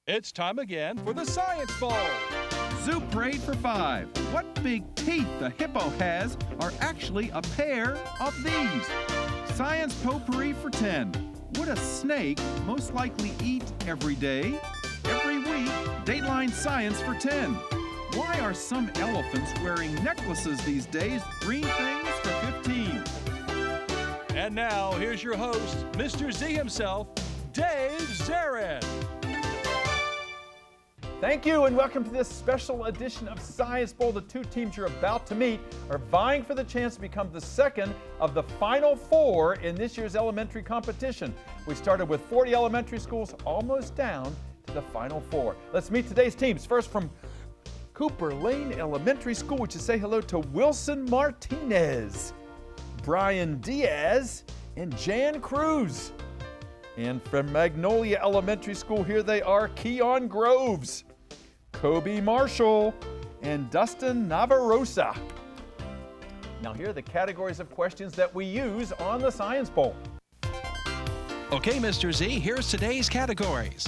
It's time again for the Science Bowl. Zoo Parade for 5. What big teeth the hippo has are actually a pair of these. Science Potpourri for 10. Would a snake most likely eat every day? Every week, Dateline Science for 10. Why are some elephants wearing necklaces these days? Green things for 15. And now, here's your host, Mr. Z himself, Dave Zarin. Thank you, and welcome to this special edition of Science Bowl. The two teams you're about to meet are vying for the chance to become the second of the Final Four in this year's elementary competition. We started with 40 elementary schools, almost down to the Final Four. Let's meet today's teams. First from Cooper Lane Elementary School, would you say hello to Wilson Martinez, Brian Diaz, and Jan Cruz. And from Magnolia Elementary School, here they are, Keon Groves, Kobe Marshall, and Dustin Navarrosa. Now here are the categories of questions that we use on the Science Bowl. Okay, Mr. Z, here's today's categories.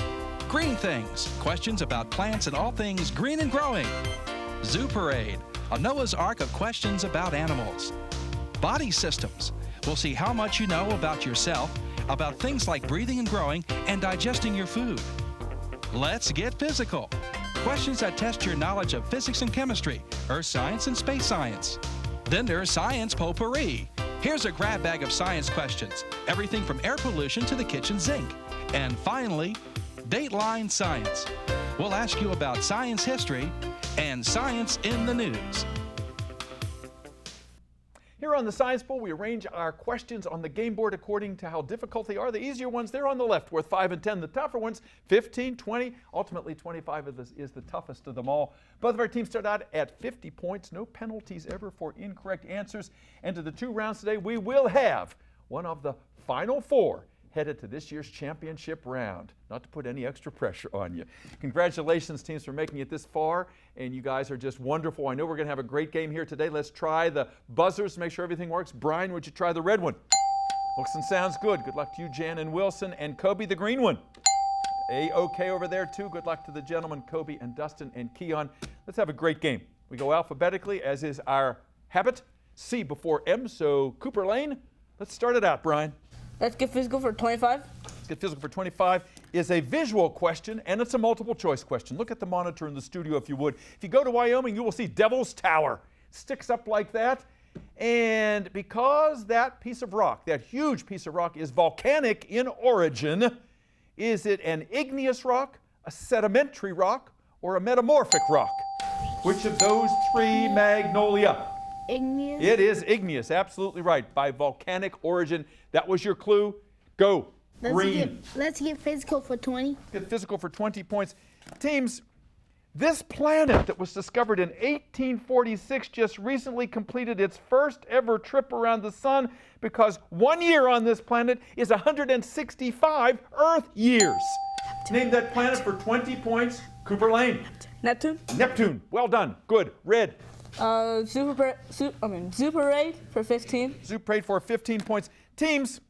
Green Things, questions about plants and all things green and growing. Zoo Parade, a Noah's Ark of questions about animals. Body Systems, we'll see how much you know about yourself, about things like breathing and growing and digesting your food. Let's Get Physical, questions that test your knowledge of physics and chemistry, earth science and space science. Then there's Science Potpourri. Here's a grab bag of science questions, everything from air pollution to the kitchen sink. And finally, Dateline Science. We'll ask you about science history and science in the news. Here on the Science Bowl, we arrange our questions on the game board according to how difficult they are. The easier ones, they're on the left, worth 5 and 10. The tougher ones, 15, 20, ultimately 25 of this is the toughest of them all. Both of our teams start out at 50 points. No penalties ever for incorrect answers. And to the 2 rounds today, we will have one of the Final Four headed to this year's championship round. Not to put any extra pressure on you. Congratulations, teams, for making it this far, and you guys are just wonderful. I know we're going to have a great game here today. Let's try the buzzers to make sure everything works. Brian, would you try the red one? Looks and sounds good. Good luck to you, Jan and Wilson, and Kobe, the green one. A-OK over there, too. Good luck to the gentlemen, Kobe and Dustin and Keon. Let's have a great game. We go alphabetically, as is our habit. C before M, so Cooper Lane. Let's start it out, Brian. Let's Get Physical for 25. Let's Get Physical for 25 is a visual question, and it's a multiple choice question. Look at the monitor in the studio if you would. If you go to Wyoming, you will see Devil's Tower. Sticks up like that. And because that piece of rock, that huge piece of rock, is volcanic in origin, is it an igneous rock, a sedimentary rock, or a metamorphic rock? Which of those 3, Magnolia? Igneous. It is igneous, absolutely right, by volcanic origin. That was your clue. Go. Green. Let's Get Physical for 20. Get Physical for 20 points. Teams, this planet that was discovered in 1846 just recently completed its first ever trip around the sun, because 1 year on this planet is 165 Earth years. Name that planet for 20 points. Cooper Lane. Neptune. Neptune. Well done. Good. Red. Zoo Parade for 15. Zoo Parade for 15 points. Teams,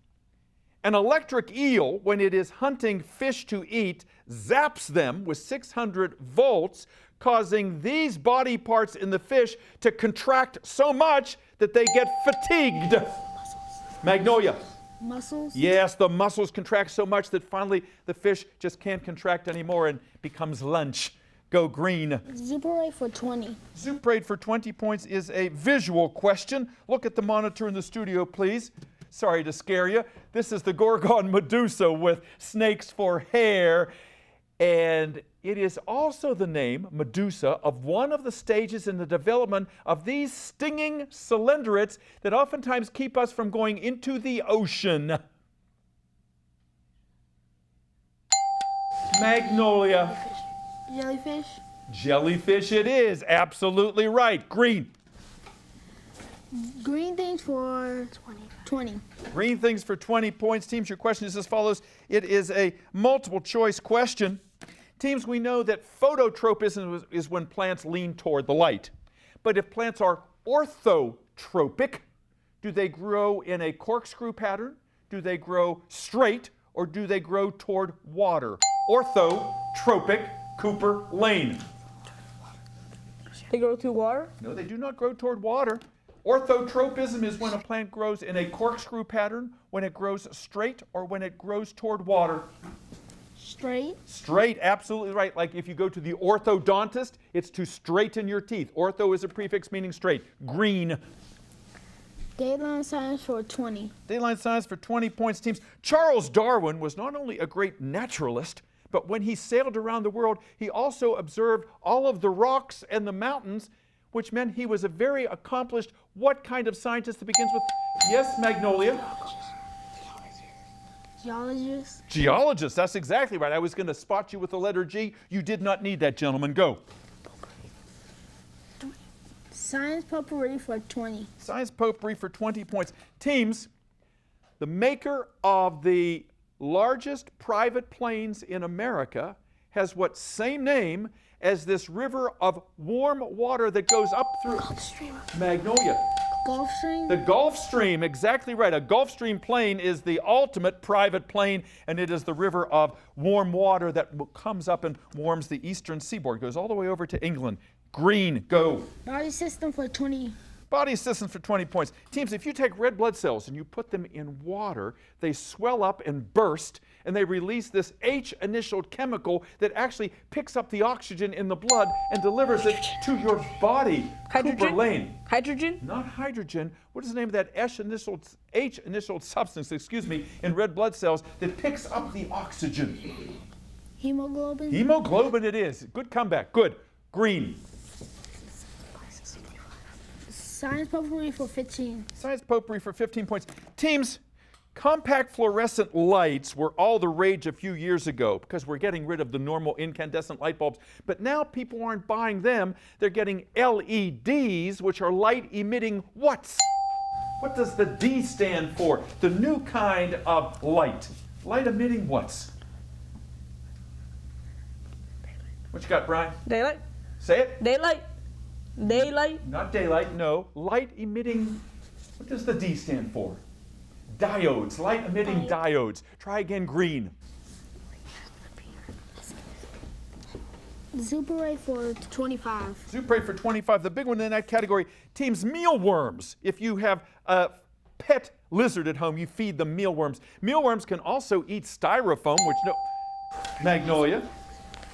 an electric eel, when it is hunting fish to eat, zaps them with 600 volts, causing these body parts in the fish to contract so much that they get fatigued. Magnolia. Muscles? Yes, the muscles contract so much that finally the fish just can't contract anymore and becomes lunch. Go green. Zoo Parade for 20. Zoo Parade for 20 points is a visual question. Look at the monitor in the studio, please. Sorry to scare you. This is the Gorgon Medusa with snakes for hair. And it is also the name, Medusa, of one of the stages in the development of these stinging cylinderates that oftentimes keep us from going into the ocean. Magnolia. Jellyfish. Jellyfish it is. Absolutely right. Green. Green Things for 20. Green Things for 20 points. Teams, your question is as follows. It is a multiple choice question. Teams, we know that phototropism is when plants lean toward the light. But if plants are orthotropic, do they grow in a corkscrew pattern? Do they grow straight? Or do they grow toward water? orthotropic Cooper Lane? They grow through water? No, they do not grow toward water. Orthotropism is when a plant grows in a corkscrew pattern, when it grows straight, or when it grows toward water. Straight. Straight, absolutely right. Like if you go to the orthodontist, it's to straighten your teeth. Ortho is a prefix meaning straight. Green. Dayline science for 20. Dayline science for 20 points, teams. Charles Darwin was not only a great naturalist, but when he sailed around the world, he also observed all of the rocks and the mountains, which meant he was a very accomplished, what kind of scientist that begins with? Yes, Magnolia? Geologist. Geologist, that's exactly right. I was going to spot you with the letter G. You did not need that, gentlemen. Go. Science potpourri for 20. Science potpourri for 20 points. Teams, the maker of the largest private planes in America has what same name as this river of warm water that goes up through Magnolia. Gulf Stream. The Gulf Stream, exactly right. A Gulf Stream plane is the ultimate private plane, and it is the river of warm water that comes up and warms the eastern seaboard. It goes all the way over to England. Green, go. Body system for 20. Body systems for 20 points. Teams, if you take red blood cells and you put them in water, they swell up and burst, and they release this H-initialed chemical that actually picks up the oxygen in the blood and delivers it to your body. Hydrogen? Cooper Lane. Hydrogen? Not hydrogen. What is the name of that H-initialed substance, in red blood cells that picks up the oxygen? Hemoglobin. Hemoglobin it is. Good comeback. Good. Green. Science potpourri for 15. Science potpourri for 15 points. Teams, compact fluorescent lights were all the rage a few years ago because we're getting rid of the normal incandescent light bulbs. But now people aren't buying them. They're getting LEDs, which are light-emitting whats? What does the D stand for? The new kind of light. Light-emitting whats? What you got, Brian? Daylight? Say it. Daylight? Daylight? Not daylight, no. Light-emitting, what does the D stand for? Diodes, light-emitting diodes. Try again, green. Super ray for 25. Super ray for 25. The big one in that category, teams, mealworms. If you have a pet lizard at home, you feed them mealworms. Mealworms can also eat styrofoam, which Magnolia.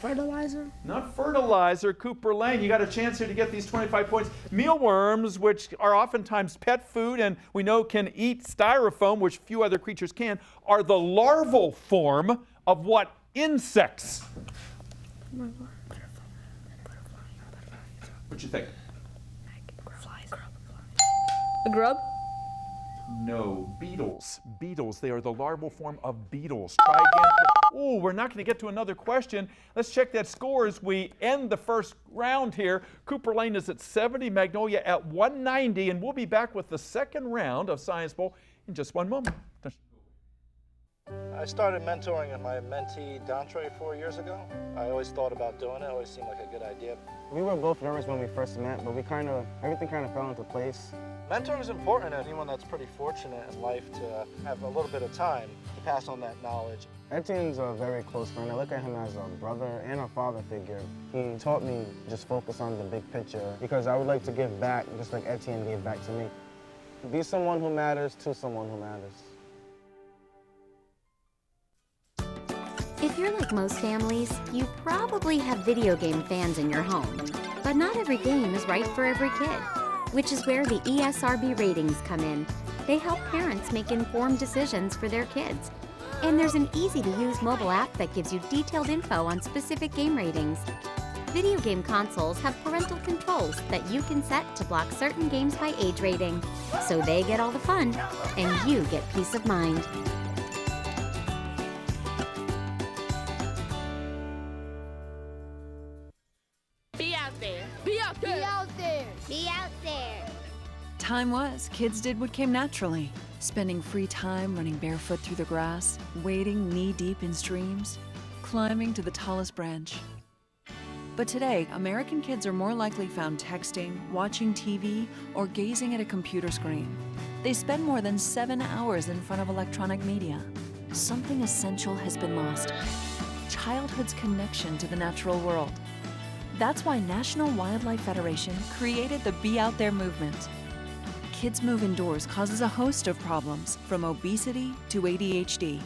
Fertilizer. Not fertilizer, Cooper Lane. You got a chance here to get these 25 points. Mealworms, which are oftentimes pet food and we know can eat styrofoam, which few other creatures can, are the larval form of what insects? What you think? A grub? No, beetles. Beetles, they are the larval form of beetles. Try again. Oh, we're not going to get to another question. Let's check that score as we end the first round here. Cooper Lane is at 70, Magnolia at 190, and we'll be back with the second round of Science Bowl in just one moment. I started mentoring my mentee, Dantre, 4 years ago. I always thought about doing it. It always seemed like a good idea. We were both nervous when we first met, but everything kind of fell into place. Mentoring is important. Anyone that's pretty fortunate in life to have a little bit of time to pass on that knowledge. Etienne's a very close friend. I look at him as a brother and a father figure. He taught me just focus on the big picture because I would like to give back just like Etienne gave back to me. Be someone who matters to someone who matters. If you're like most families, you probably have video game fans in your home. But not every game is right for every kid, which is where the ESRB ratings come in. They help parents make informed decisions for their kids. And there's an easy-to-use mobile app that gives you detailed info on specific game ratings. Video game consoles have parental controls that you can set to block certain games by age rating, so they get all the fun, and you get peace of mind. Time was, kids did what came naturally. Spending free time running barefoot through the grass, wading knee-deep in streams, climbing to the tallest branch. But today, American kids are more likely found texting, watching TV, or gazing at a computer screen. They spend more than 7 hours in front of electronic media. Something essential has been lost. childhood's connection to the natural world. That's why National Wildlife Federation created the Be Out There movement. Kids move indoors causes a host of problems, from obesity to ADHD.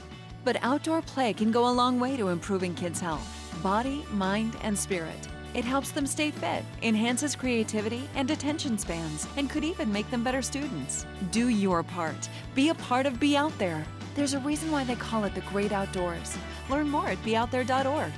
But outdoor play can go a long way to improving kids' health, body, mind, and spirit. It helps them stay fit, enhances creativity and attention spans, and could even make them better students. Do your part. Be a part of Be Out There. There's a reason why they call it the great outdoors. Learn more at beoutthere.org.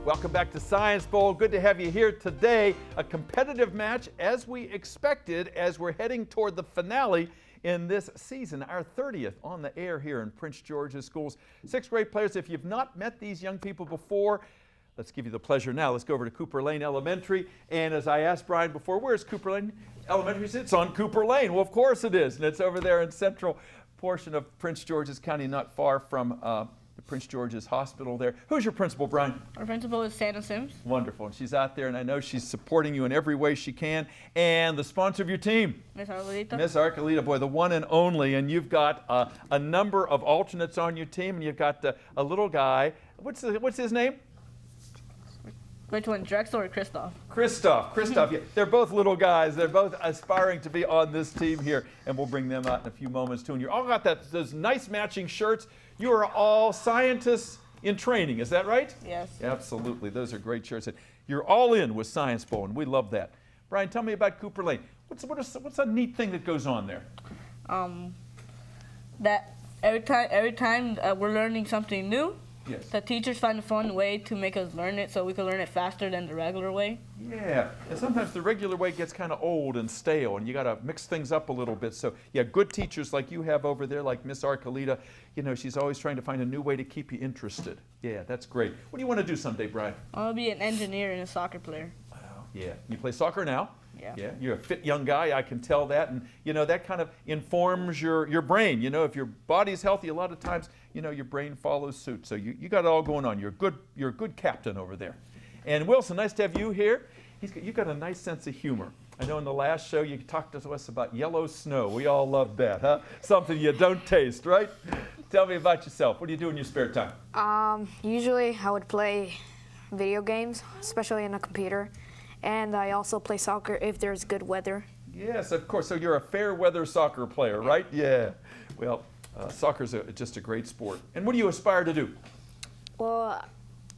Welcome back to Science Bowl. Good to have you here today. A competitive match as we expected as we're heading toward the finale in this season, our 30th on the air here in Prince George's Schools. 6th grade players, if you've not met these young people before, let's give you the pleasure now. Let's go over to Cooper Lane Elementary. And as I asked Brian before, where's Cooper Lane Elementary? It's on Cooper Lane. Well, of course it is. And it's over there in central portion of Prince George's County, not far from Prince George's Hospital there. Who's your principal, Brian? Our principal is Santa Sims. Wonderful. And she's out there, and I know she's supporting you in every way she can. And the sponsor of your team? Miss Arcolita. Miss Arcolita, boy, the one and only. And you've got a number of alternates on your team, and you've got a little guy. What's his name? Which one, Drexel or Kristoff? Kristoff, yeah. They're both little guys. They're both aspiring to be on this team here, and we'll bring them out in a few moments too. And you all got those nice matching shirts. You are all scientists in training, is that right? Yes. Absolutely. Those are great shirts. And you're all in with Science Bowl, and we love that. Brian, tell me about Cooper Lane. What's a neat thing that goes on there? That every time we're learning something new, yes, the teachers find a fun way to make us learn it so we can learn it faster than the regular way. Yeah, and sometimes the regular way gets kind of old and stale, and you got to mix things up a little bit. So, yeah, good teachers like you have over there, like Miss Arcolita, you know, she's always trying to find a new way to keep you interested. Yeah, that's great. What do you want to do someday, Brian? I want to be an engineer and a soccer player. Wow, yeah. You play soccer now? Yeah. Yeah, you're a fit young guy, I can tell that. And, you know, that kind of informs your brain. You know, if your body's healthy, a lot of times, you know, your brain follows suit. So you got it all going on. You're a good captain over there. And Wilson, nice to have you here. You've got a nice sense of humor. I know in the last show you talked to us about yellow snow. We all loved that, huh? Something you don't taste, right? Tell me about yourself. What do you do in your spare time? Usually I would play video games, especially on a computer. And I also play soccer if there's good weather. Yes, of course. So you're a fair weather soccer player, right? Yeah. Well, soccer's just a great sport. And what do you aspire to do? Well,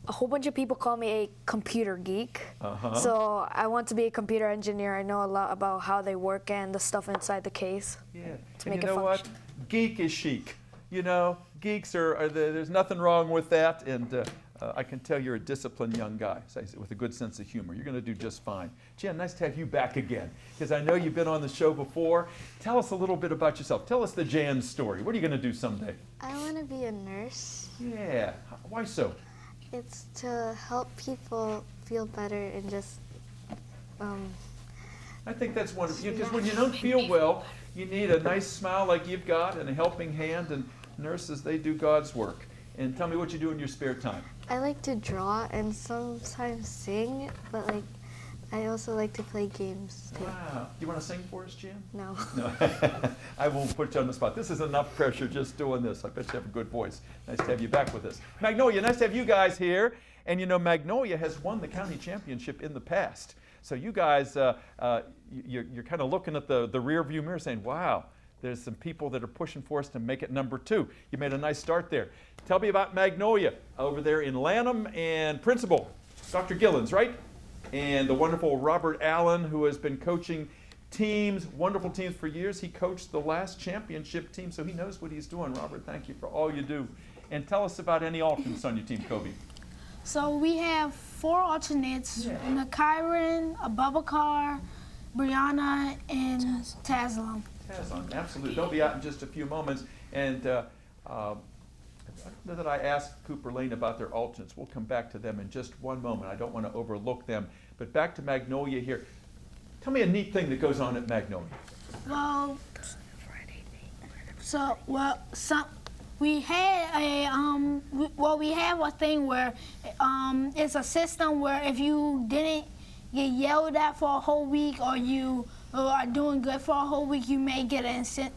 a whole bunch of people call me a computer geek. Uh-huh. So I want to be a computer engineer. I know a lot about how they work and the stuff inside the case. Yeah. To And make you it know function. what? Geek is chic. You know, geeks there's nothing wrong with that. And I can tell you're a disciplined young guy with a good sense of humor. You're going to do just fine. Jen, nice to have you back again, because I know you've been on the show before. Tell us a little bit about yourself. Tell us the Jan story. What are you going to do someday? I want to be a nurse. Yeah. Why so? It's to help people feel better and just, I think that's wonderful, because when you don't feel well, you need a nice smile like you've got and a helping hand, and nurses, they do God's work. And tell me what you do in your spare time. I like to draw and sometimes sing, but I also like to play games too. Wow. Do you want to sing for us, Jan? No. No. I won't put you on the spot. This is enough pressure just doing this. I bet you have a good voice. Nice to have you back with us. Magnolia, nice to have you guys here. And you know, Magnolia has won the county championship in the past. So you guys, you're kind of looking at the rear view mirror saying, wow, there's some people that are pushing for us to make it number 2. You made a nice start there. Tell me about Magnolia over there in Lanham, and principal, Dr. Gillens, right? And the wonderful Robert Allen, who has been coaching teams, wonderful teams for years. He coached the last championship team, so he knows what he's doing. Robert, thank you for all you do. And tell us about any alternates on your team, Kobe. So we have 4 alternates, Kyron, Abubakar, Brianna, and Taslim. Taslim, absolutely. They'll be out in just a few moments. And I don't know that I asked Cooper Lane about their alternates. We'll come back to them in just one moment. I don't want to overlook them. But back to Magnolia here. Tell me a neat thing that goes on at Magnolia. Well, we had we have a thing where it's a system where if you didn't get yelled at for a whole week, or you are doing good for a whole week, you may get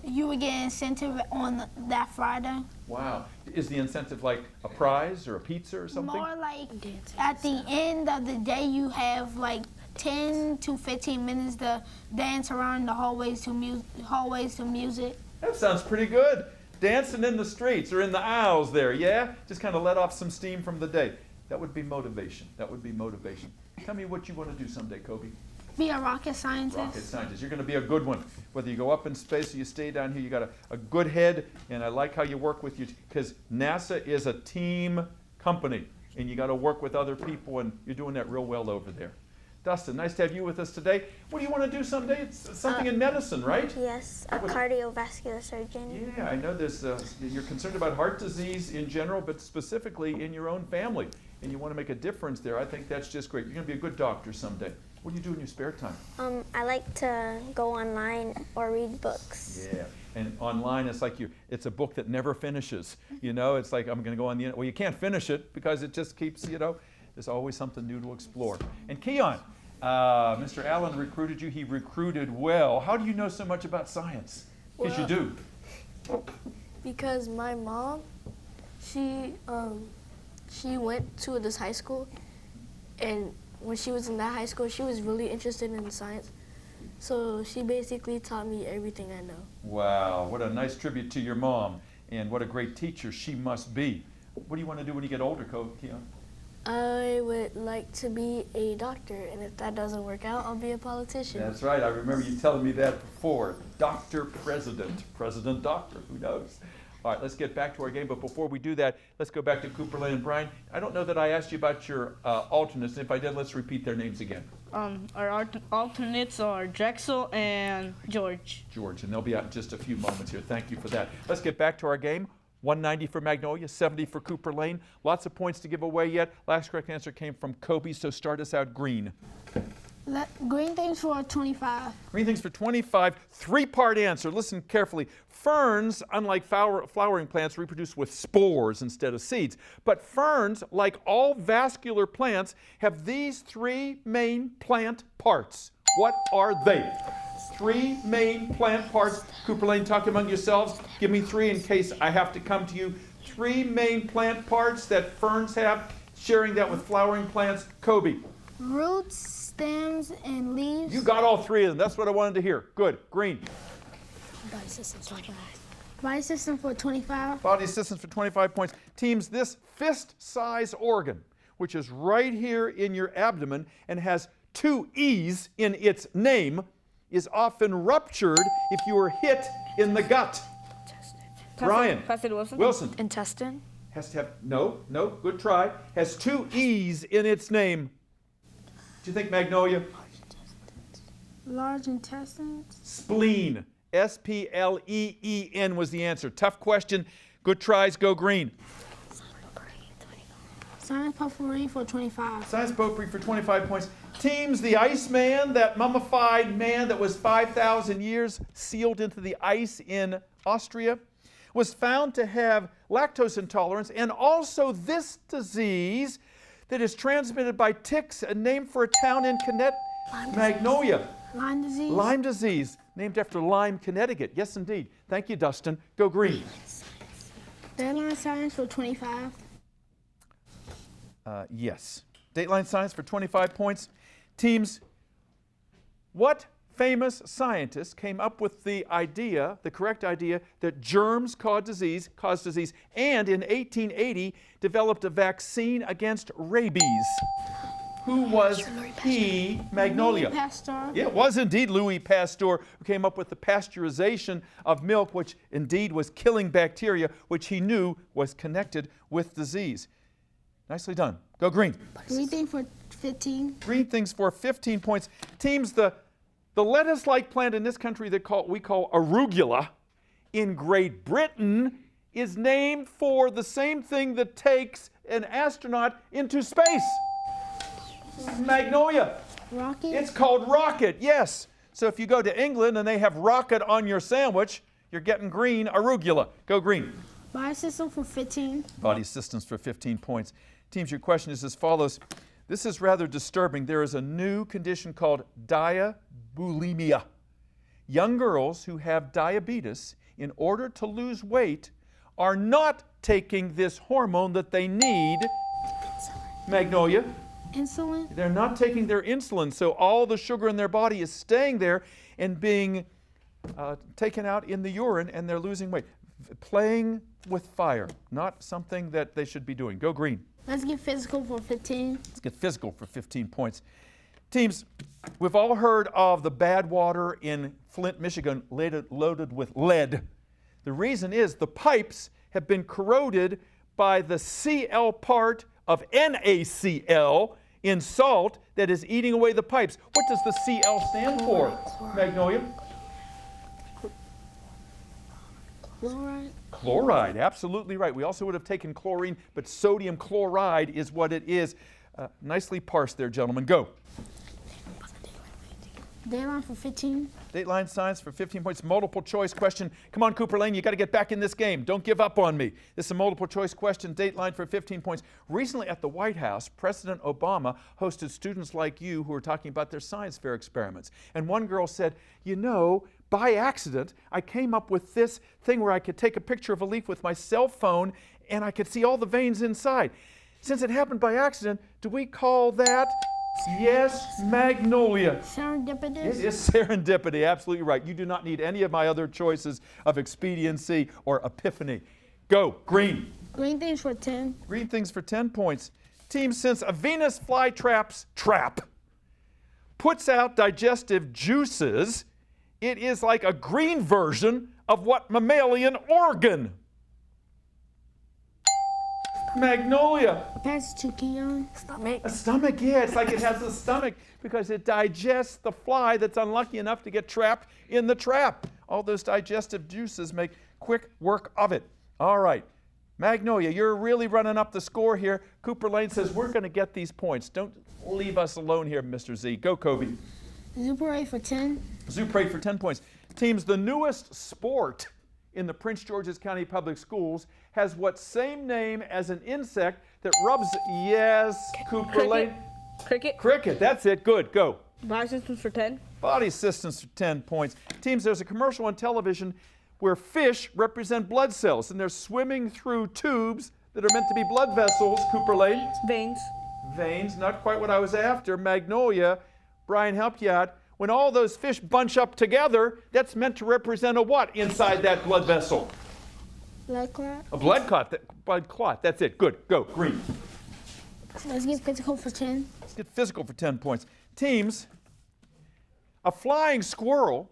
you would get an incentive on that Friday. Wow. Is the incentive like a prize or a pizza or something? More like at the end of the day, you have like 10 to 15 minutes to dance around the hallways to music. That sounds pretty good. Dancing in the streets or in the aisles there, yeah? Just kind of let off some steam from the day. That would be motivation. That would be motivation. Tell me what you want to do someday, Kobe. Be a rocket scientist. Rocket scientist. You're going to be a good one. Whether you go up in space or you stay down here, you got a good head, and I like how you work with you, because NASA is a team company, and you got to work with other people, and you're doing that real well over there. Dustin, nice to have you with us today. What do you want to do someday? It's something in medicine, right? Yes, a cardiovascular surgeon. Yeah, I know there's, you're concerned about heart disease in general, but specifically in your own family, and you want to make a difference there. I think that's just great. You're going to be a good doctor someday. What do you do in your spare time? I like to go online or read books. Yeah, and online it's like it's a book that never finishes. You know, it's like I'm going to go on the internet. Well, you can't finish it because it just keeps, you know, there's always something new to explore. And Keon, Mr. Allen recruited you. He recruited well. How do you know so much about science? Because you do. Because my mom, she went to this high school, and when she was in that high school, she was really interested in science. So she basically taught me everything I know. Wow, what a nice tribute to your mom, and what a great teacher she must be. What do you want to do when you get older, Keon? I would like to be a doctor, and if that doesn't work out, I'll be a politician. That's right, I remember you telling me that before. Dr. President, President Doctor, who knows? All right, let's get back to our game, but before we do that, let's go back to Cooper Lane and Brian. I don't know that I asked you about your alternates. If I did, let's repeat their names again. Our alternates are Drexel and George. George, and they'll be out in just a few moments here. Thank you for that. Let's get back to our game. 190 for Magnolia, 70 for Cooper Lane. Lots of points to give away yet. Last correct answer came from Kobe, so start us out green. Green things for 25. Green things for 25. Three-part answer. Listen carefully. Ferns, unlike flowering plants, reproduce with spores instead of seeds. But ferns, like all vascular plants, have these three main plant parts. What are they? Three main plant parts. Cooper Lane, talk among yourselves. Give me three in case I have to come to you. Three main plant parts that ferns have, sharing that with flowering plants. Kobe. Roots, stems, and leaves. You got all three of them. That's what I wanted to hear. Good. Green. Body system 25. Body system for 25. Body systems for 25 points. Teams, this fist-size organ, which is right here in your abdomen and has two E's in its name, is often ruptured if you are hit in the gut. Brian. Wilson. Intestine. Has to have, no, good try. Has two E's in its name. Do you think, Magnolia? Large intestines. Spleen. S-P-L-E-E-N was the answer. Tough question. Good tries. Go green. Science potpourri for 25. Science potpourri for 25 points. Teams, the Iceman, that mummified man that was 5,000 years sealed into the ice in Austria, was found to have lactose intolerance and also this disease that is transmitted by ticks, a name for a town in Magnolia. Lyme disease. Lyme disease, named after Lyme, Connecticut. Yes, indeed. Thank you, Dustin. Go green. Dateline science for 25. Yes. Dateline science for 25 points. Teams, what famous scientist came up with the idea, the correct idea, that germs cause disease, and in 1880 developed a vaccine against rabies? Who was he, Magnolia? Louis Pasteur. Yeah, it was indeed Louis Pasteur who came up with the pasteurization of milk, which indeed was killing bacteria, which he knew was connected with disease. Nicely done. Go green. Green thing for 15. Green things for 15 points. Teams, the lettuce-like plant in this country that we call arugula in Great Britain is named for the same thing that takes an astronaut into space. Magnolia. Rocket? It's called rocket, yes. So if you go to England and they have rocket on your sandwich, you're getting green arugula. Go green. Body system for 15. Body systems for 15 points. Teams, your question is as follows. This is rather disturbing. There is a new condition called diabulimia. Young girls who have diabetes, in order to lose weight, are not taking this hormone that they need. Magnolia. Insulin? They're not taking their insulin, so all the sugar in their body is staying there and being taken out in the urine, and they're losing weight. Playing with fire, not something that they should be doing. Go green. Let's get physical for 15. Let's get physical for 15 points. Teams, we've all heard of the bad water in Flint, Michigan, loaded with lead. The reason is the pipes have been corroded by the Cl part of NaCl in salt that is eating away the pipes. What does the Cl stand for, Magnolia? Chloride? Chloride, absolutely right. We also would have taken chlorine, but sodium chloride is what it is. Nicely parsed there, gentlemen. Go. Dateline for 15. Dateline science for 15 points. Multiple choice question. Come on, Cooper Lane, you got to get back in this game. Don't give up on me. This is a multiple choice question. Dateline for 15 points. Recently at the White House, President Obama hosted students like you who were talking about their science fair experiments. And one girl said, you know, by accident, I came up with this thing where I could take a picture of a leaf with my cell phone and I could see all the veins inside. Since it happened by accident, do we call that, yes, Magnolia? Serendipitous? It is serendipity, absolutely right. You do not need any of my other choices of expediency or epiphany. Go, green. Green things for 10. Green things for 10 points. Team, since a Venus flytrap's trap puts out digestive juices, it is like a green version of what mammalian organ? Magnolia. Pachycean. Stomach. A stomach, yeah. It's like it has a stomach because it digests the fly that's unlucky enough to get trapped in the trap. All those digestive juices make quick work of it. All right. Magnolia, you're really running up the score here. Cooper Lane says we're going to get these points. Don't leave us alone here, Mr. Z. Go, Kobe. Zoo parade for 10. Zoo parade for 10 points. Teams, the newest sport in the Prince George's County Public Schools has what same name as an insect that rubs, yes, Cooper Cricket. Lane. Cricket. Cricket, that's it, good, go. Body systems for 10. Body systems for 10 points. Teams, there's a commercial on television where fish represent blood cells and they're swimming through tubes that are meant to be blood vessels, Cooper Lane. Veins. Veins, not quite what I was after. Magnolia, Brian helped you out. When all those fish bunch up together, that's meant to represent a what inside that blood vessel? Blood clot. A blood clot. Blood clot. That's it. Good. Go. Green. Let's get physical for 10. Let's get physical for 10 points. Teams, a flying squirrel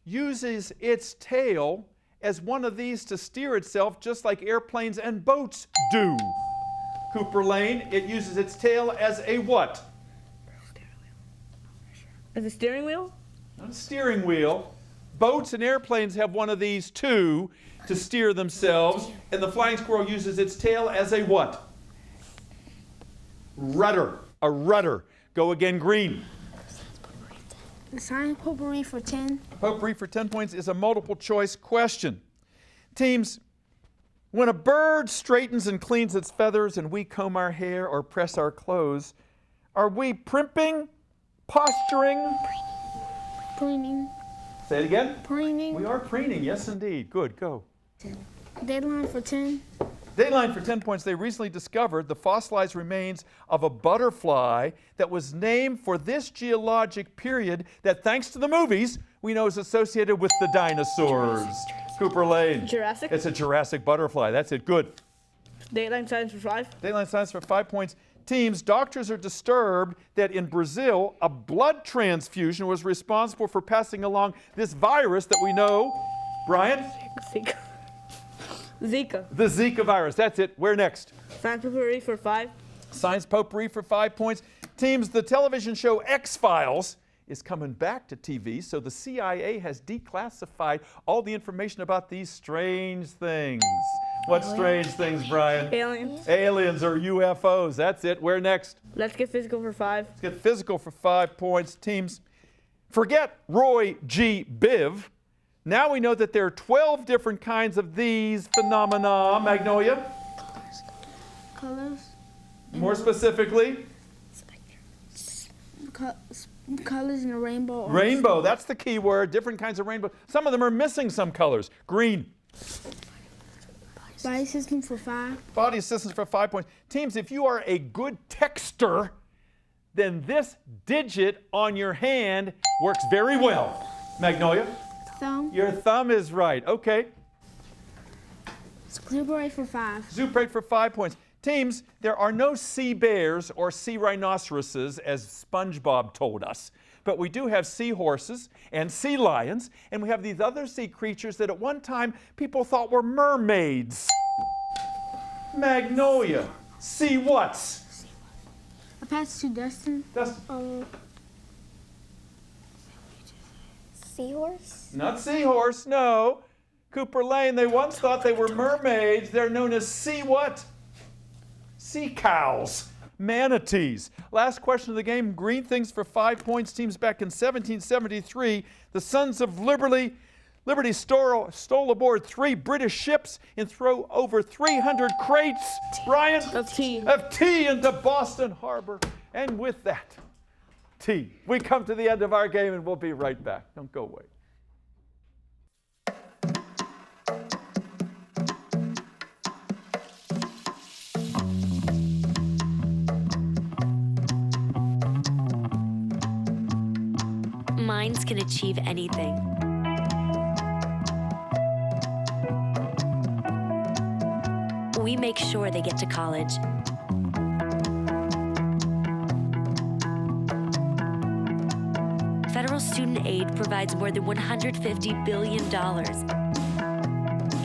uses its tail as one of these to steer itself just like airplanes and boats do. Cooper Lane, it uses its tail as a what? As a steering wheel? Not a steering wheel. Boats and airplanes have one of these too to steer themselves, and the flying squirrel uses its tail as a what? Rudder. A rudder. Go again, green. The science potpourri for 10. Potpourri for 10 points is a multiple choice question. Teams, when a bird straightens and cleans its feathers and we comb our hair or press our clothes, are we primping? Posturing? Preening. Say it again. Preening. We are preening, yes indeed. Good, go. Deadline for 10. Dateline for 10 points. They recently discovered the fossilized remains of a butterfly that was named for this geologic period that, thanks to the movies, we know is associated with the dinosaurs. Cooper Lane. Jurassic? It's a Jurassic butterfly. That's it. Good. Dateline science for 5. Dateline science for 5 points. Teams, doctors are disturbed that in Brazil, a blood transfusion was responsible for passing along this virus that we know. Brian? Zika. Zika. The Zika virus. That's it. Where next? Science potpourri for 5. Science potpourri for 5 points. Teams, the television show X-Files is coming back to TV, so the CIA has declassified all the information about these strange things. What strange things, Brian? Aliens. Aliens or UFOs. That's it. Where next? Let's get physical for 5. Let's get physical for 5 points. Teams, forget Roy G. Biv. Now we know that there are 12 different kinds of these phenomena. Magnolia? Colors. More specifically? colors in the rainbow. Rainbow, that's the key word. Different kinds of rainbow. Some of them are missing some colors. Green. Body system for 5. Body systems for 5 points. Teams, if you are a good texter, then this digit on your hand works very well. Magnolia? Thumb. Your thumb is right. Okay. Super 8 for 5. Super 8 for 5 points. Teams, there are no sea bears or sea rhinoceroses, as SpongeBob told us. But we do have seahorses and sea lions, and we have these other sea creatures that at one time people thought were mermaids. Magnolia. Sea what's? I passed to Dustin. Seahorse? Not seahorse, no. Cooper Lane, they once thought they were mermaids. They're known as sea what? Sea cows. Manatees. Last question of the game. Green things for 5 points. Teams back in 1773. The Sons of Liberty stole aboard 3 British ships and threw over 300 crates, Ryan, of tea into Boston Harbor. And with that, tea. We come to the end of our game and we'll be right back. Don't go away. Minds can achieve anything. We make sure they get to college. Federal student aid provides more than $150 billion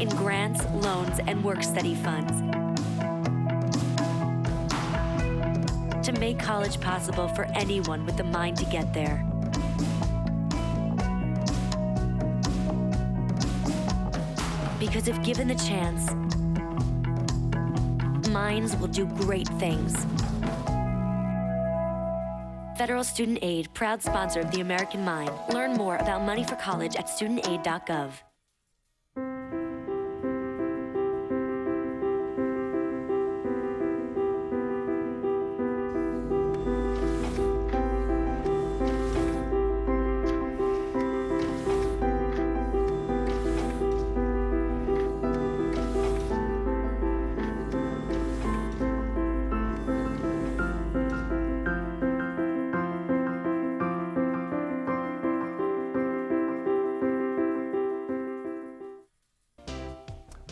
in grants, loans, and work-study funds to make college possible for anyone with the mind to get there. Because if given the chance, minds will do great things. Federal Student Aid, proud sponsor of the American Mind. Learn more about money for college at studentaid.gov.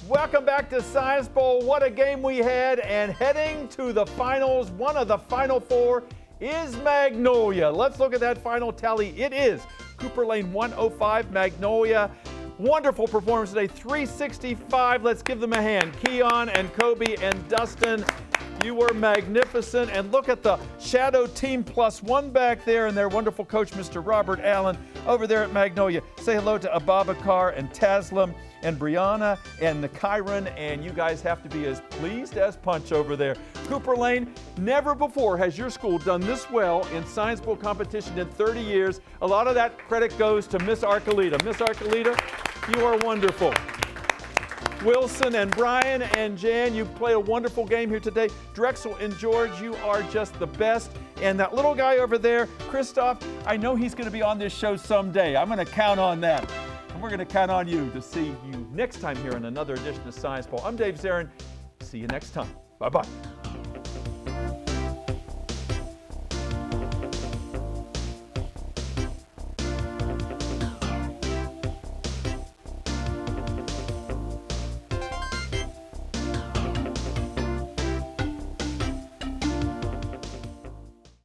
Welcome back to Science Bowl. What a game we had. And heading to the finals, one of the final 4 is Magnolia. Let's look at that final tally. It is Cooper Lane 105, Magnolia. Wonderful performance today, 365. Let's give them a hand. Keon and Kobe and Dustin, you were magnificent. And look at the Shadow Team +1 back there and their wonderful coach, Mr. Robert Allen, over there at Magnolia. Say hello to Ababakar and Taslim and Brianna and Kyron, and you guys have to be as pleased as punch over there. Cooper Lane, never before has your school done this well in Science Bowl competition in 30 years. A lot of that credit goes to Miss Arcolita. Miss Arcolita, you are wonderful. Wilson and Brian and Jan, you played a wonderful game here today. Drexel and George, you are just the best. And that little guy over there, Christoph, I know he's going to be on this show someday. I'm going to count on that. And we're going to count on you to see you next time here in another edition of Science Bowl. I'm Dave Zarin. See you next time. Bye-bye.